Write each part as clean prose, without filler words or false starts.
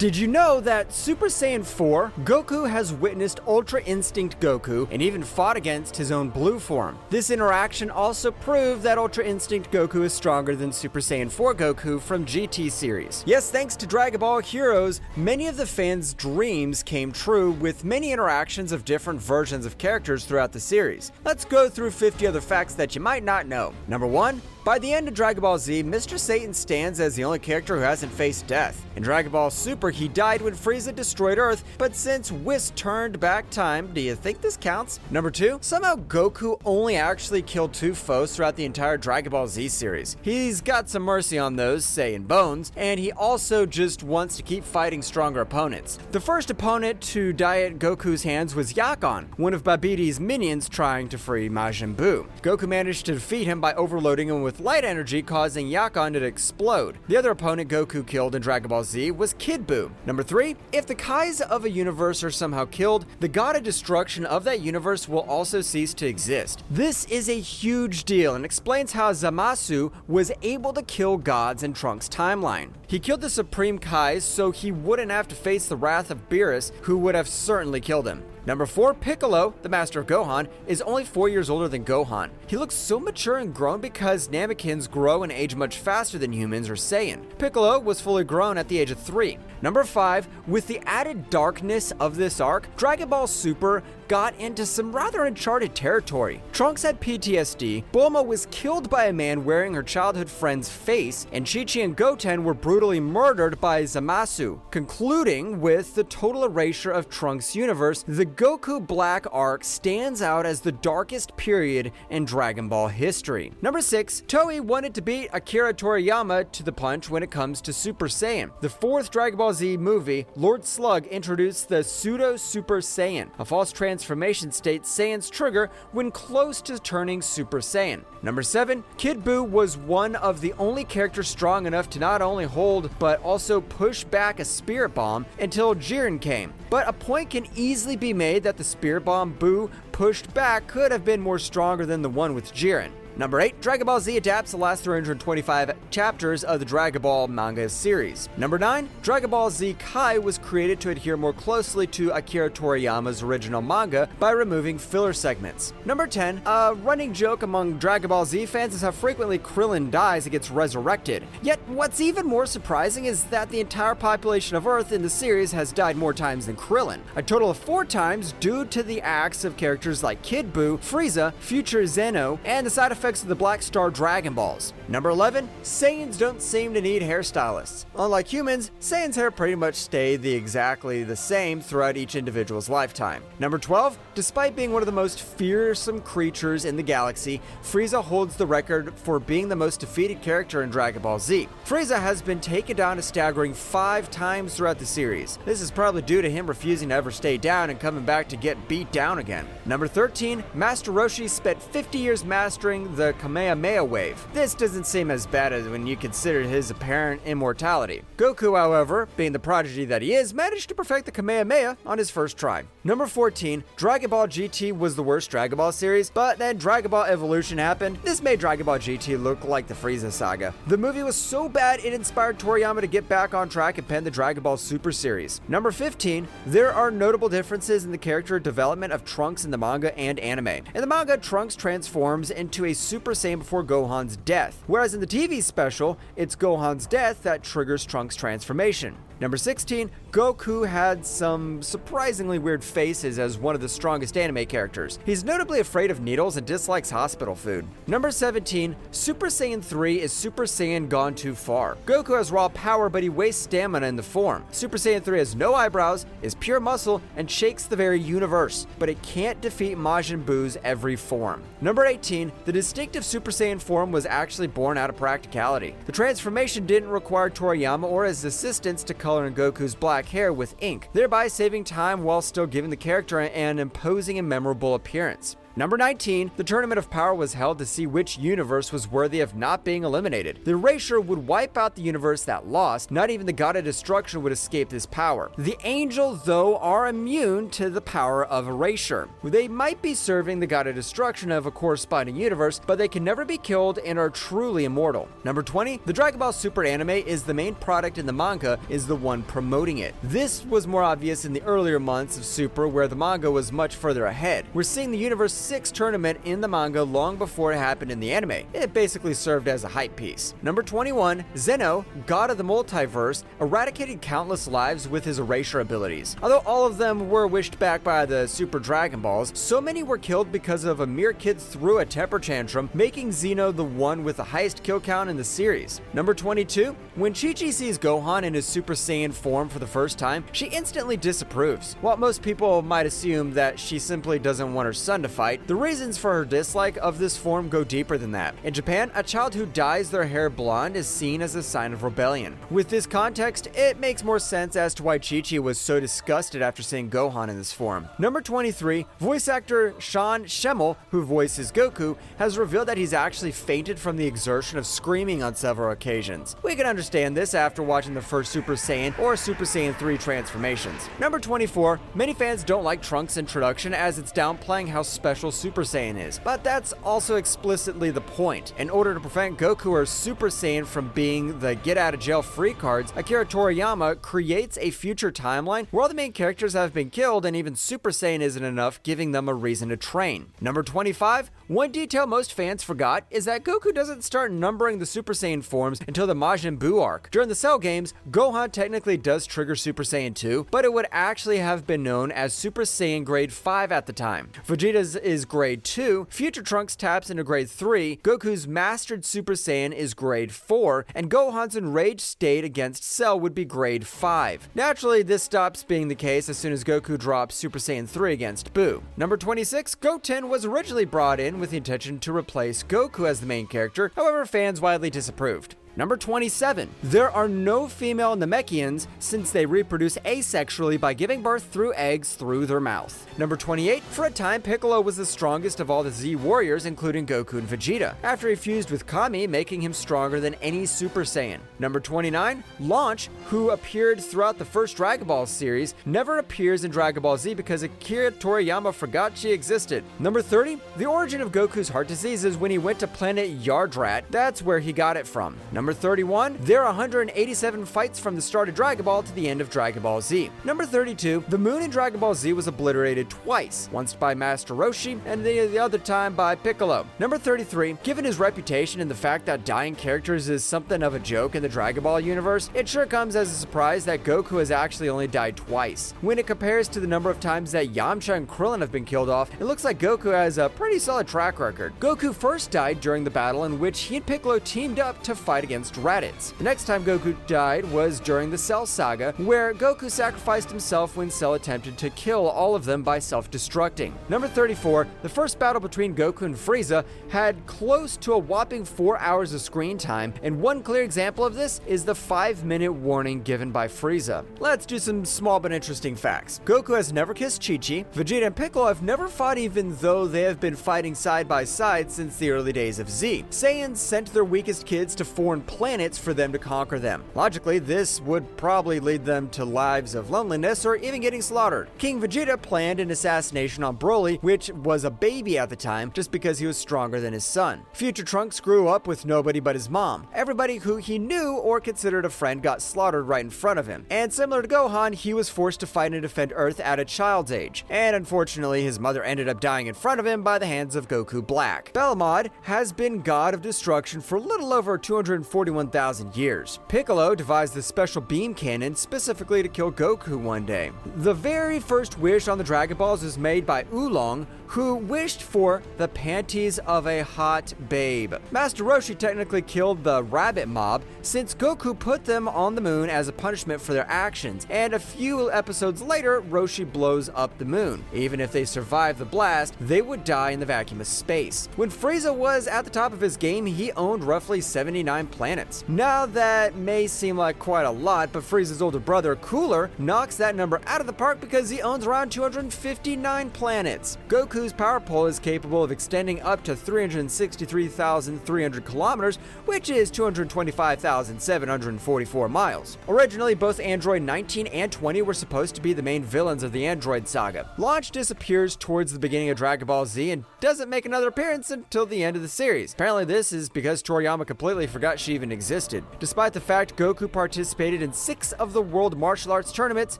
Did you know that Super Saiyan 4, Goku has witnessed Ultra Instinct Goku and even fought against his own blue form? This interaction also proved that Ultra Instinct Goku is stronger than Super Saiyan 4 Goku from GT series. Yes, thanks to Dragon Ball Heroes, many of the fans' dreams came true with many interactions of different versions of characters throughout the series. Let's go through 50 other facts that you might not know. Number 1. By the end of Dragon Ball Z, Mr. Satan stands as the only character who hasn't faced death. In Dragon Ball Super, he died when Frieza destroyed Earth, but since Whis turned back time, do you think this counts? Number 2, somehow Goku only actually killed 2 foes throughout the entire Dragon Ball Z series. He's got some mercy on those, say in Bones, and he also just wants to keep fighting stronger opponents. The first opponent to die at Goku's hands was Yakon, one of Babidi minions trying to free Majin Buu. Goku managed to defeat him by overloading him with light energy, causing Yakon to explode. The other opponent Goku killed in Dragon Ball Z was Kid Buu. Number 3, if the Kais of a universe are somehow killed, the god of destruction of that universe will also cease to exist. This is a huge deal and explains how Zamasu was able to kill gods in Trunks' timeline. He killed the Supreme Kais so he wouldn't have to face the wrath of Beerus, who would have certainly killed him. Number 4, Piccolo, the master of Gohan, is only 4 years older than Gohan. He looks so mature and grown because Namekins grow and age much faster than humans or Saiyan. Piccolo was fully grown at the age of 3. Number 5, with the added darkness of this arc, Dragon Ball Super got into some rather uncharted territory. Trunks had PTSD, Bulma was killed by a man wearing her childhood friend's face, and Chi-Chi and Goten were brutally murdered by Zamasu, concluding with the total erasure of Trunks' universe. The Goku Black arc stands out as the darkest period in Dragon Ball history. Number 6, Toei wanted to beat Akira Toriyama to the punch when it comes to Super Saiyan. The 4th Dragon Ball Z movie, Lord Slug, introduced the Pseudo Super Saiyan, a false transformation state Saiyan's trigger when close to turning Super Saiyan. Number 7, Kid Buu was one of the only characters strong enough to not only hold but also push back a spirit bomb until Jiren came. But a point can easily be made that the spirit bomb Buu pushed back could have been more stronger than the one with Jiren. Number 8, Dragon Ball Z adapts the last 325 chapters of the Dragon Ball manga series. Number 9, Dragon Ball Z Kai was created to adhere more closely to Akira Toriyama's original manga by removing filler segments. Number 10, a running joke among Dragon Ball Z fans is how frequently Krillin dies and gets resurrected. Yet what's even more surprising is that the entire population of Earth in the series has died more times than Krillin, a total of 4 times due to the acts of characters like Kid Buu, Frieza, Future Zeno, and the side effects of the Black Star Dragon Balls. Number 11, Saiyans don't seem to need hairstylists. Unlike humans, Saiyans' hair pretty much stay exactly the same throughout each individual's lifetime. Number 12, despite being one of the most fearsome creatures in the galaxy, Frieza holds the record for being the most defeated character in Dragon Ball Z. Frieza has been taken down a staggering 5 times throughout the series. This is probably due to him refusing to ever stay down and coming back to get beat down again. Number 13, Master Roshi spent 50 years mastering the Kamehameha wave. This doesn't seem as bad as when you consider his apparent immortality. Goku, however, being the prodigy that he is, managed to perfect the Kamehameha on his first try. Number 14, Dragon Ball GT was the worst Dragon Ball series, but then Dragon Ball Evolution happened. This made Dragon Ball GT look like the Frieza saga. The movie was so bad it inspired Toriyama to get back on track and pen the Dragon Ball Super series. Number 15, there are notable differences in the character development of Trunks in the manga and anime. In the manga, Trunks transforms into a Super Saiyan before Gohan's death, whereas in the TV special, it's Gohan's death that triggers Trunks' transformation. Number 16, Goku had some surprisingly weird faces as one of the strongest anime characters. He's notably afraid of needles and dislikes hospital food. Number 17, Super Saiyan 3 is Super Saiyan gone too far. Goku has raw power, but he wastes stamina in the form. Super Saiyan 3 has no eyebrows, is pure muscle, and shakes the very universe, but it can't defeat Majin Buu's every form. Number 18, the distinctive Super Saiyan form was actually born out of practicality. The transformation didn't require Toriyama or his assistants to color in Goku's black hair with ink, thereby saving time while still giving the character an imposing and memorable appearance. Number 19, the Tournament of Power was held to see which universe was worthy of not being eliminated. The erasure would wipe out the universe that lost. Not even the God of Destruction would escape this power. The Angels, though, are immune to the power of erasure. They might be serving the God of Destruction of a corresponding universe, but they can never be killed and are truly immortal. Number 20, the Dragon Ball Super anime is the main product and the manga is the one promoting it. This was more obvious in the earlier months of Super, where the manga was much further ahead. We're seeing the Universe 6 tournament in the manga long before it happened in the anime. It basically served as a hype piece. Number 21, Zeno, God of the Multiverse, eradicated countless lives with his erasure abilities. Although all of them were wished back by the Super Dragon Balls, so many were killed because of a mere kid threw a temper tantrum, making Zeno the one with the highest kill count in the series. Number 22, when Chi-Chi sees Gohan in his Super Saiyan form for the first time, she instantly disapproves. While most people might assume that she simply doesn't want her son to fight, the reasons for her dislike of this form go deeper than that. In Japan, a child who dyes their hair blonde is seen as a sign of rebellion. With this context, it makes more sense as to why Chi-Chi was so disgusted after seeing Gohan in this form. Number 23, voice actor Sean Schemmel, who voices Goku, has revealed that he's actually fainted from the exertion of screaming on several occasions. We can understand this after watching the first Super Saiyan or Super Saiyan 3 transformations. Number 24, many fans don't like Trunks' introduction as it's downplaying how special Super Saiyan is, but that's also explicitly the point. In order to prevent Goku or Super Saiyan from being the get-out-of-jail-free cards, Akira Toriyama creates a future timeline where all the main characters have been killed and even Super Saiyan isn't enough, giving them a reason to train. Number 25, one detail most fans forgot is that Goku doesn't start numbering the Super Saiyan forms until the Majin Buu arc. During the Cell games, Gohan technically does trigger Super Saiyan 2, but it would actually have been known as Super Saiyan Grade 5 at the time. Vegeta's is Grade 2, Future Trunks taps into Grade 3, Goku's Mastered Super Saiyan is Grade 4, and Gohan's enraged state against Cell would be Grade 5. Naturally, this stops being the case as soon as Goku drops Super Saiyan 3 against Buu. Number 26, Goten was originally brought in with the intention to replace Goku as the main character, however fans widely disapproved. Number 27. There are no female Namekians since they reproduce asexually by giving birth through eggs through their mouth. Number 28. For a time, Piccolo was the strongest of all the Z warriors, including Goku and Vegeta, after he fused with Kami, making him stronger than any Super Saiyan. Number 29. Launch, who appeared throughout the first Dragon Ball series, never appears in Dragon Ball Z because Akira Toriyama forgot she existed. Number 30. The origin of Goku's heart disease is when he went to planet Yardrat. That's where he got it from. Number 31, there are 187 fights from the start of Dragon Ball to the end of Dragon Ball Z. Number 32, the moon in Dragon Ball Z was obliterated twice, once by Master Roshi and the other time by Piccolo. Number 33, given his reputation and the fact that dying characters is something of a joke in the Dragon Ball universe, it sure comes as a surprise that Goku has actually only died twice. When it compares to the number of times that Yamcha and Krillin have been killed off, it looks like Goku has a pretty solid track record. Goku first died during the battle in which he and Piccolo teamed up to fight against Raditz. The next time Goku died was during the Cell Saga, where Goku sacrificed himself when Cell attempted to kill all of them by self-destructing. Number 34, the first battle between Goku and Frieza had close to a whopping 4 hours of screen time, and one clear example of this is the 5-minute warning given by Frieza. Let's do some small but interesting facts. Goku has never kissed Chi-Chi, Vegeta and Piccolo have never fought even though they have been fighting side by side since the early days of Z. Saiyans sent their weakest kids to foreign planets for them to conquer them. Logically, this would probably lead them to lives of loneliness or even getting slaughtered. King Vegeta planned an assassination on Broly, which was a baby at the time, just because he was stronger than his son. Future Trunks grew up with nobody but his mom. Everybody who he knew or considered a friend got slaughtered right in front of him. And similar to Gohan, he was forced to fight and defend Earth at a child's age. And unfortunately, his mother ended up dying in front of him by the hands of Goku Black. Belmod has been god of destruction for a little over 241,000 years. Piccolo devised the special beam cannon specifically to kill Goku one day. The very first wish on the Dragon Balls was made by Oolong, who wished for the panties of a hot babe. Master Roshi technically killed the rabbit mob since Goku put them on the moon as a punishment for their actions, and a few episodes later, Roshi blows up the moon. Even if they survive the blast, they would die in the vacuum of space. When Frieza was at the top of his game, he owned roughly 79 planets. Now that may seem like quite a lot, but Frieza's older brother, Cooler, knocks that number out of the park because he owns around 259 planets. Goku's power pole is capable of extending up to 363,300 kilometers, which is 225,744 miles. Originally, both Android 19 and 20 were supposed to be the main villains of the Android saga. Launch disappears towards the beginning of Dragon Ball Z and doesn't make another appearance until the end of the series. Apparently this is because Toriyama completely forgot she even existed. Despite the fact Goku participated in 6 of the World Martial Arts tournaments,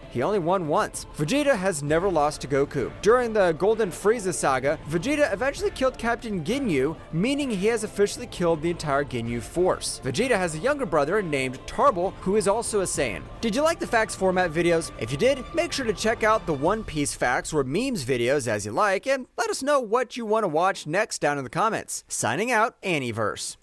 he only won once. Vegeta has never lost to Goku. During the Golden Frieza saga, Vegeta eventually killed Captain Ginyu, meaning he has officially killed the entire Ginyu force. Vegeta has a younger brother named Tarble, who is also a Saiyan. Did you like the facts format videos? If you did, make sure to check out the One Piece facts or memes videos as you like, and let us know what you want to watch next down in the comments. Signing out, Aniverse.